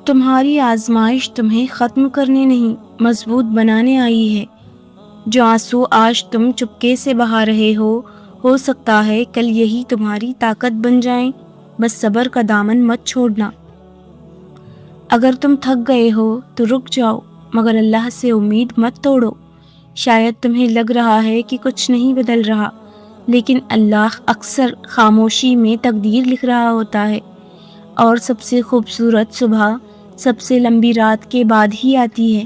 تمہاری آزمائش تمہیں ختم کرنے نہیں مضبوط بنانے آئی ہے۔ جو آنسو آج تم چپکے سے بہا رہے ہو سکتا ہے کل یہی تمہاری طاقت بن جائیں۔ بس صبر کا دامن مت چھوڑنا۔ اگر تم تھک گئے ہو تو رک جاؤ، مگر اللہ سے امید مت توڑو۔ شاید تمہیں لگ رہا ہے کہ کچھ نہیں بدل رہا، لیکن اللہ اکثر خاموشی میں تقدیر لکھ رہا ہوتا ہے، اور سب سے خوبصورت صبح سب سے لمبی رات کے بعد ہی آتی ہے۔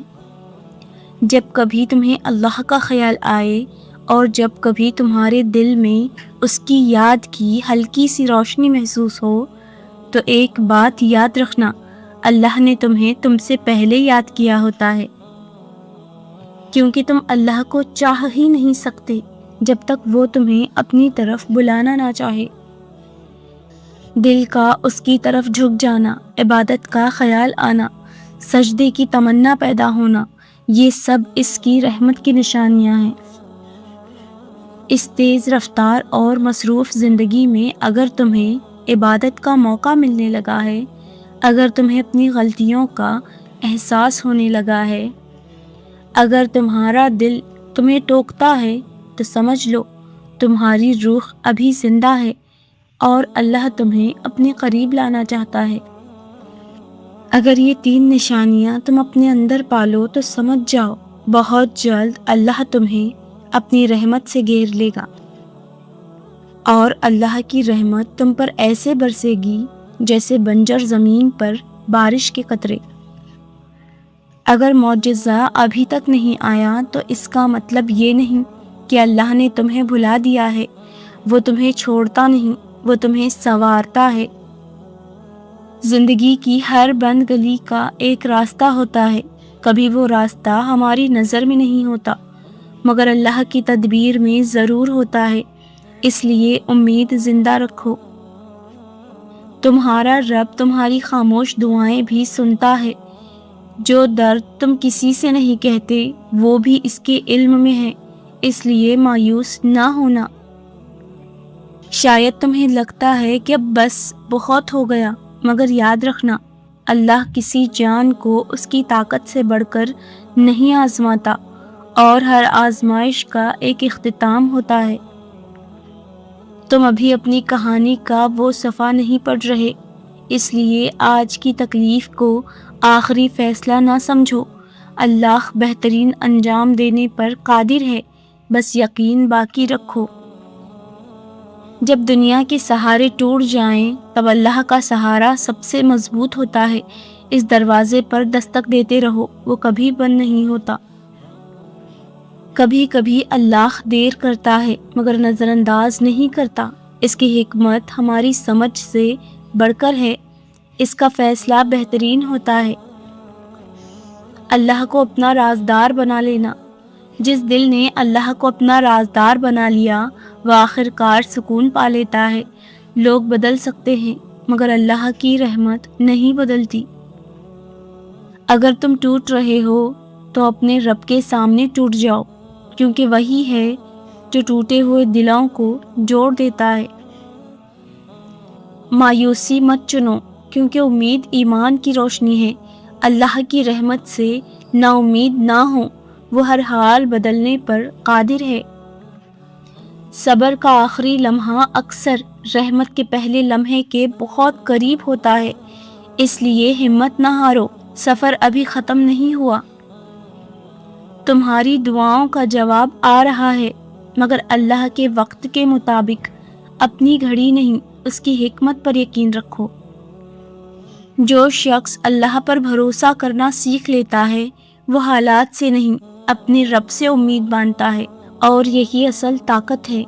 جب کبھی تمہیں اللہ کا خیال آئے اور جب کبھی تمہارے دل میں اس کی یاد کی ہلکی سی روشنی محسوس ہو، تو ایک بات یاد رکھنا، اللہ نے تمہیں تم سے پہلے یاد کیا ہوتا ہے، کیونکہ تم اللہ کو چاہ ہی نہیں سکتے جب تک وہ تمہیں اپنی طرف بلانا نہ چاہے۔ دل کا اس کی طرف جھک جانا، عبادت کا خیال آنا، سجدے کی تمنا پیدا ہونا، یہ سب اس کی رحمت کی نشانیاں ہیں۔ اس تیز رفتار اور مصروف زندگی میں اگر تمہیں عبادت کا موقع ملنے لگا ہے، اگر تمہیں اپنی غلطیوں کا احساس ہونے لگا ہے، اگر تمہارا دل تمہیں ٹوکتا ہے، تو سمجھ لو تمہاری روح ابھی زندہ ہے اور اللہ تمہیں اپنے قریب لانا چاہتا ہے۔ اگر یہ 3 نشانیاں تم اپنے اندر پالو تو سمجھ جاؤ بہت جلد اللہ تمہیں اپنی رحمت سے گھیر لے گا، اور اللہ کی رحمت تم پر ایسے برسے گی جیسے بنجر زمین پر بارش کے قطرے۔ اگر معجزہ ابھی تک نہیں آیا تو اس کا مطلب یہ نہیں کہ اللہ نے تمہیں بھلا دیا ہے۔ وہ تمہیں چھوڑتا نہیں، وہ تمہیں سنوارتا ہے۔ زندگی کی ہر بند گلی کا ایک راستہ ہوتا ہے، کبھی وہ راستہ ہماری نظر میں نہیں ہوتا، مگر اللہ کی تدبیر میں ضرور ہوتا ہے، اس لیے امید زندہ رکھو۔ تمہارا رب تمہاری خاموش دعائیں بھی سنتا ہے، جو درد تم کسی سے نہیں کہتے وہ بھی اس کے علم میں ہے، اس لیے مایوس نہ ہونا۔ شاید تمہیں لگتا ہے کہ اب بس بہت ہو گیا، مگر یاد رکھنا، اللہ کسی جان کو اس کی طاقت سے بڑھ کر نہیں آزماتا، اور ہر آزمائش کا ایک اختتام ہوتا ہے۔ تم ابھی اپنی کہانی کا وہ صفحہ نہیں پڑھ رہے، اس لیے آج کی تکلیف کو آخری فیصلہ نہ سمجھو۔ اللہ بہترین انجام دینے پر قادر ہے، بس یقین باقی رکھو۔ جب دنیا کے سہارے ٹوٹ جائیں تب اللہ کا سہارا سب سے مضبوط ہوتا ہے۔ اس دروازے پر دستک دیتے رہو، وہ کبھی بند نہیں ہوتا۔ کبھی کبھی اللہ دیر کرتا ہے مگر نظر انداز نہیں کرتا، اس کی حکمت ہماری سمجھ سے بڑھ کر ہے، اس کا فیصلہ بہترین ہوتا ہے۔ اللہ کو اپنا رازدار بنا لینا۔ جس دل نے اللہ کو اپنا رازدار بنا لیا وہ آخر کار سکون پا لیتا ہے۔ لوگ بدل سکتے ہیں مگر اللہ کی رحمت نہیں بدلتی۔ اگر تم ٹوٹ رہے ہو تو اپنے رب کے سامنے ٹوٹ جاؤ، کیونکہ وہی ہے جو ٹوٹے ہوئے دلوں کو جوڑ دیتا ہے۔ مایوسی مت چنو، کیونکہ امید ایمان کی روشنی ہے۔ اللہ کی رحمت سے نا امید نہ ہو، وہ ہر حال بدلنے پر قادر ہے۔ صبر کا آخری لمحہ اکثر رحمت کے پہلے لمحے کے بہت قریب ہوتا ہے، اس لیے ہمت نہ ہارو، سفر ابھی ختم نہیں ہوا۔ تمہاری دعاؤں کا جواب آ رہا ہے، مگر اللہ کے وقت کے مطابق، اپنی گھڑی نہیں، اس کی حکمت پر یقین رکھو۔ جو شخص اللہ پر بھروسہ کرنا سیکھ لیتا ہے وہ حالات سے نہیں اپنے رب سے امید باندھتا ہے، اور یہی اصل طاقت ہے۔